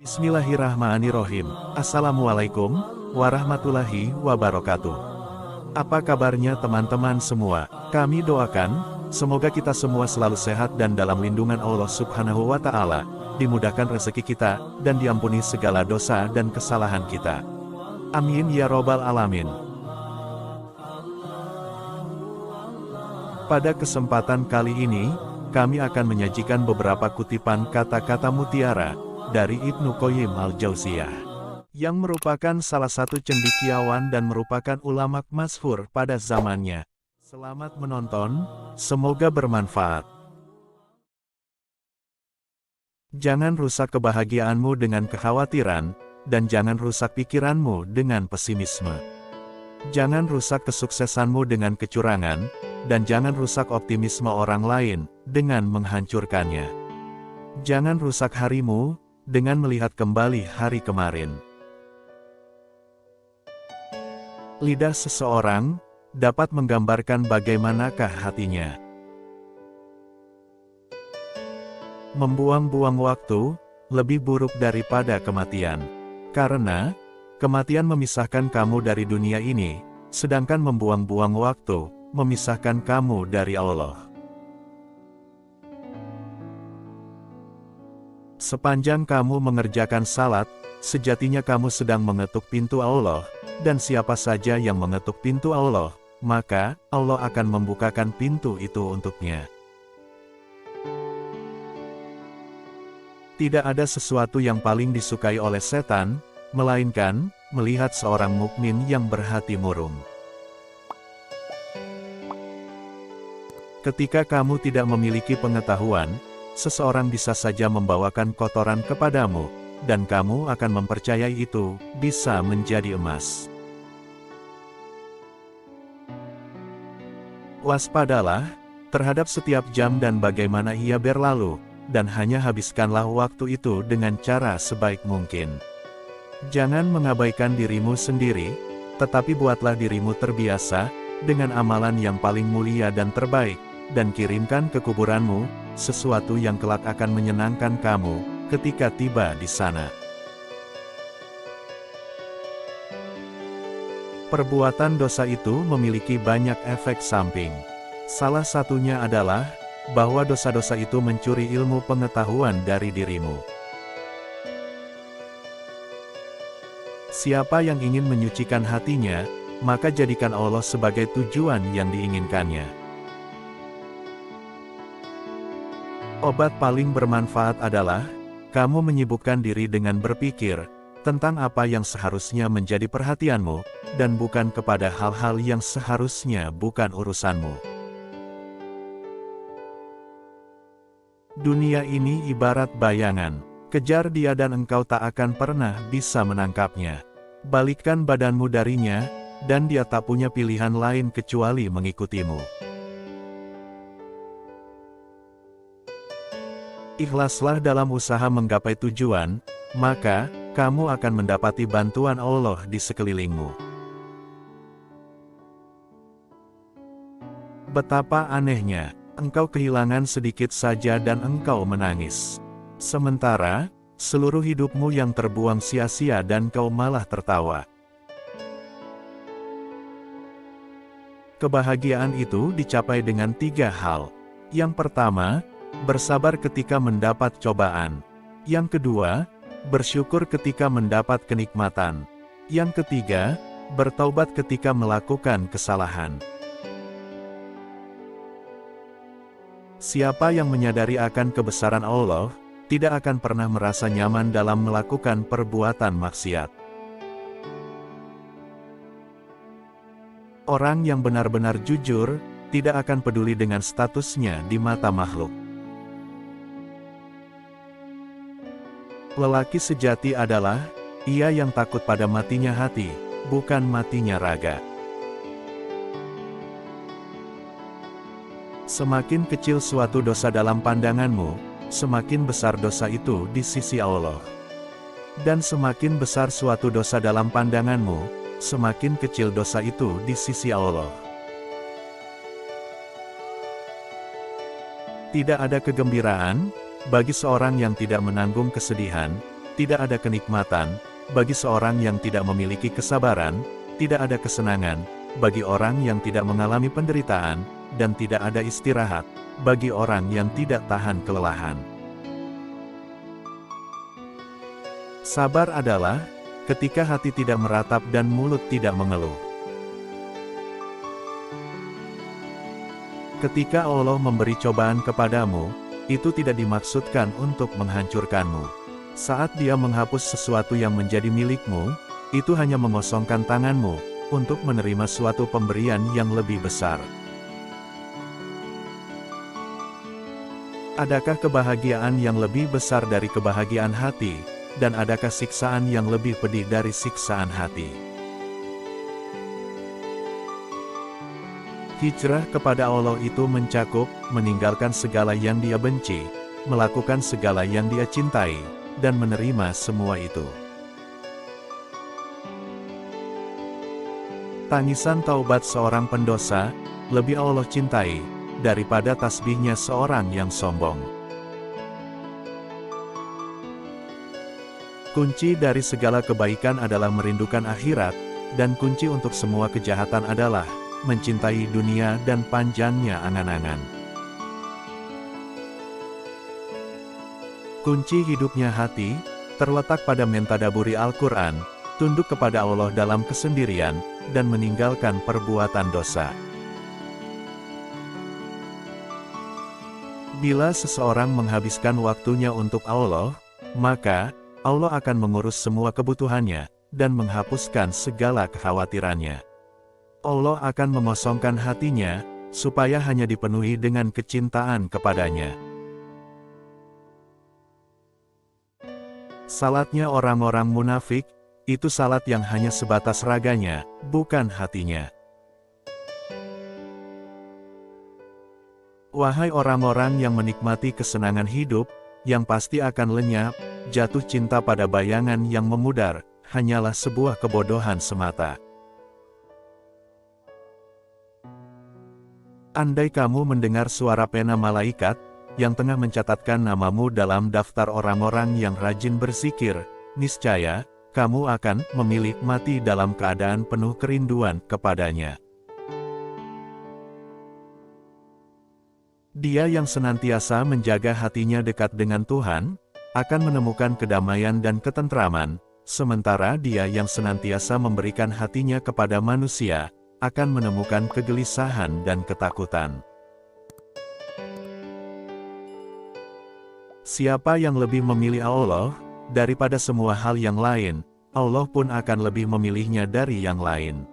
Bismillahirrahmanirrahim. Assalamualaikum warahmatullahi wabarakatuh. Apa kabarnya teman-teman semua? Kami doakan, semoga kita semua selalu sehat dan dalam lindungan Allah Subhanahu wa Ta'ala, dimudahkan rezeki kita, dan diampuni segala dosa dan kesalahan kita. Amin ya Robbal Alamin. Pada kesempatan kali ini, kami akan menyajikan beberapa kutipan kata-kata mutiara dari Ibnu Qayyim al-Jauziyah, yang merupakan salah satu cendekiawan dan merupakan ulama masyhur pada zamannya. Selamat menonton, semoga bermanfaat. Jangan rusak kebahagiaanmu dengan kekhawatiran, dan jangan rusak pikiranmu dengan pesimisme. Jangan rusak kesuksesanmu dengan kecurangan, dan jangan rusak optimisme orang lain dengan menghancurkannya. Jangan rusak harimu dengan melihat kembali hari kemarin. Lidah seseorang dapat menggambarkan bagaimanakah hatinya. Membuang-buang waktu lebih buruk daripada kematian. Karena kematian memisahkan kamu dari dunia ini, sedangkan membuang-buang waktu memisahkan kamu dari Allah. Sepanjang kamu mengerjakan salat, sejatinya kamu sedang mengetuk pintu Allah, dan siapa saja yang mengetuk pintu Allah, maka Allah akan membukakan pintu itu untuknya. Tidak ada sesuatu yang paling disukai oleh setan, melainkan melihat seorang mukmin yang berhati murung. Ketika kamu tidak memiliki pengetahuan, seseorang bisa saja membawakan kotoran kepadamu, dan kamu akan mempercayai itu bisa menjadi emas. Waspadalah terhadap setiap jam dan bagaimana ia berlalu, dan hanya habiskanlah waktu itu dengan cara sebaik mungkin. Jangan mengabaikan dirimu sendiri, tetapi buatlah dirimu terbiasa dengan amalan yang paling mulia dan terbaik, dan kirimkan ke kuburanmu sesuatu yang kelak akan menyenangkan kamu ketika tiba di sana. Perbuatan dosa itu memiliki banyak efek samping. Salah satunya adalah bahwa dosa-dosa itu mencuri ilmu pengetahuan dari dirimu. Siapa yang ingin menyucikan hatinya, maka jadikan Allah sebagai tujuan yang diinginkannya. Obat paling bermanfaat adalah kamu menyibukkan diri dengan berpikir tentang apa yang seharusnya menjadi perhatianmu, dan bukan kepada hal-hal yang seharusnya bukan urusanmu. Dunia ini ibarat bayangan, kejar dia dan engkau tak akan pernah bisa menangkapnya. Balikkan badanmu darinya, dan dia tak punya pilihan lain kecuali mengikutimu. Ikhlaslah dalam usaha menggapai tujuan, maka kamu akan mendapati bantuan Allah di sekelilingmu. Betapa anehnya, engkau kehilangan sedikit saja dan engkau menangis. Sementara, seluruh hidupmu yang terbuang sia-sia dan kau malah tertawa. Kebahagiaan itu dicapai dengan 3 hal. Yang pertama, bersabar ketika mendapat cobaan. Yang kedua, bersyukur ketika mendapat kenikmatan. Yang ketiga, bertaubat ketika melakukan kesalahan. Siapa yang menyadari akan kebesaran Allah, tidak akan pernah merasa nyaman dalam melakukan perbuatan maksiat. Orang yang benar-benar jujur, tidak akan peduli dengan statusnya di mata makhluk. Lelaki sejati adalah ia yang takut pada matinya hati, bukan matinya raga. Semakin kecil suatu dosa dalam pandanganmu, semakin besar dosa itu di sisi Allah. Dan semakin besar suatu dosa dalam pandanganmu, semakin kecil dosa itu di sisi Allah. Tidak ada kegembiraan bagi seorang yang tidak menanggung kesedihan, tidak ada kenikmatan, bagi seorang yang tidak memiliki kesabaran, tidak ada kesenangan, bagi orang yang tidak mengalami penderitaan, dan tidak ada istirahat, bagi orang yang tidak tahan kelelahan. Sabar adalah, ketika hati tidak meratap dan mulut tidak mengeluh. Ketika Allah memberi cobaan kepadamu, itu tidak dimaksudkan untuk menghancurkanmu. Saat Dia menghapus sesuatu yang menjadi milikmu, itu hanya mengosongkan tanganmu, untuk menerima suatu pemberian yang lebih besar. Adakah kebahagiaan yang lebih besar dari kebahagiaan hati, dan adakah siksaan yang lebih pedih dari siksaan hati? Hijrah kepada Allah itu mencakup, meninggalkan segala yang Dia benci, melakukan segala yang Dia cintai, dan menerima semua itu. Tangisan taubat seorang pendosa, lebih Allah cintai, daripada tasbihnya seorang yang sombong. Kunci dari segala kebaikan adalah merindukan akhirat, dan kunci untuk semua kejahatan adalah mencintai dunia dan panjangnya angan-angan. Kunci hidupnya hati, terletak pada mentadaburi Al-Quran, tunduk kepada Allah dalam kesendirian, dan meninggalkan perbuatan dosa. Bila seseorang menghabiskan waktunya untuk Allah, maka Allah akan mengurus semua kebutuhannya, dan menghapuskan segala kekhawatirannya. Allah akan mengosongkan hatinya, supaya hanya dipenuhi dengan kecintaan kepadanya. Salatnya orang-orang munafik, itu salat yang hanya sebatas raganya, bukan hatinya. Wahai orang-orang yang menikmati kesenangan hidup, yang pasti akan lenyap, jatuh cinta pada bayangan yang memudar, hanyalah sebuah kebodohan semata. Andai kamu mendengar suara pena malaikat, yang tengah mencatatkan namamu dalam daftar orang-orang yang rajin berzikir, niscaya, kamu akan memilih mati dalam keadaan penuh kerinduan kepadanya. Dia yang senantiasa menjaga hatinya dekat dengan Tuhan, akan menemukan kedamaian dan ketentraman, sementara dia yang senantiasa memberikan hatinya kepada manusia, akan menemukan kegelisahan dan ketakutan. Siapa yang lebih memilih Allah, daripada semua hal yang lain, Allah pun akan lebih memilihnya dari yang lain.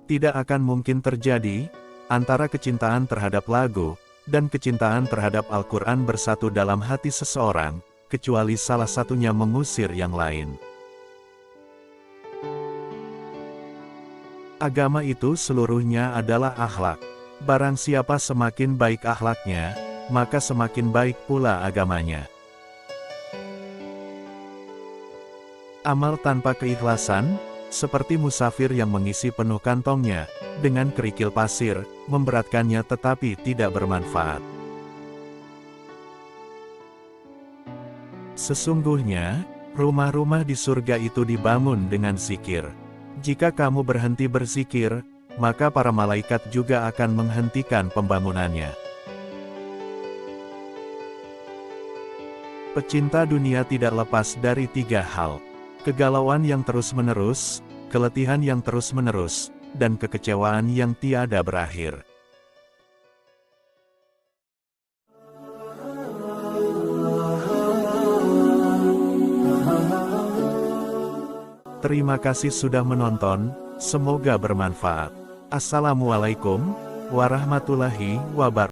Tidak akan mungkin terjadi, antara kecintaan terhadap lagu, dan kecintaan terhadap Al-Quran bersatu dalam hati seseorang, kecuali salah satunya mengusir yang lain. Agama itu seluruhnya adalah akhlak. Barang siapa semakin baik akhlaknya, maka semakin baik pula agamanya. Amal tanpa keikhlasan, seperti musafir yang mengisi penuh kantongnya, dengan kerikil pasir, memberatkannya tetapi tidak bermanfaat. Sesungguhnya, rumah-rumah di surga itu dibangun dengan zikir. Jika kamu berhenti berzikir, maka para malaikat juga akan menghentikan pembangunannya. Pecinta dunia tidak lepas dari 3 hal: kegalauan yang terus-menerus, keletihan yang terus-menerus, dan kekecewaan yang tiada berakhir. Terima kasih sudah menonton, semoga bermanfaat. Assalamualaikum warahmatullahi wabarakatuh.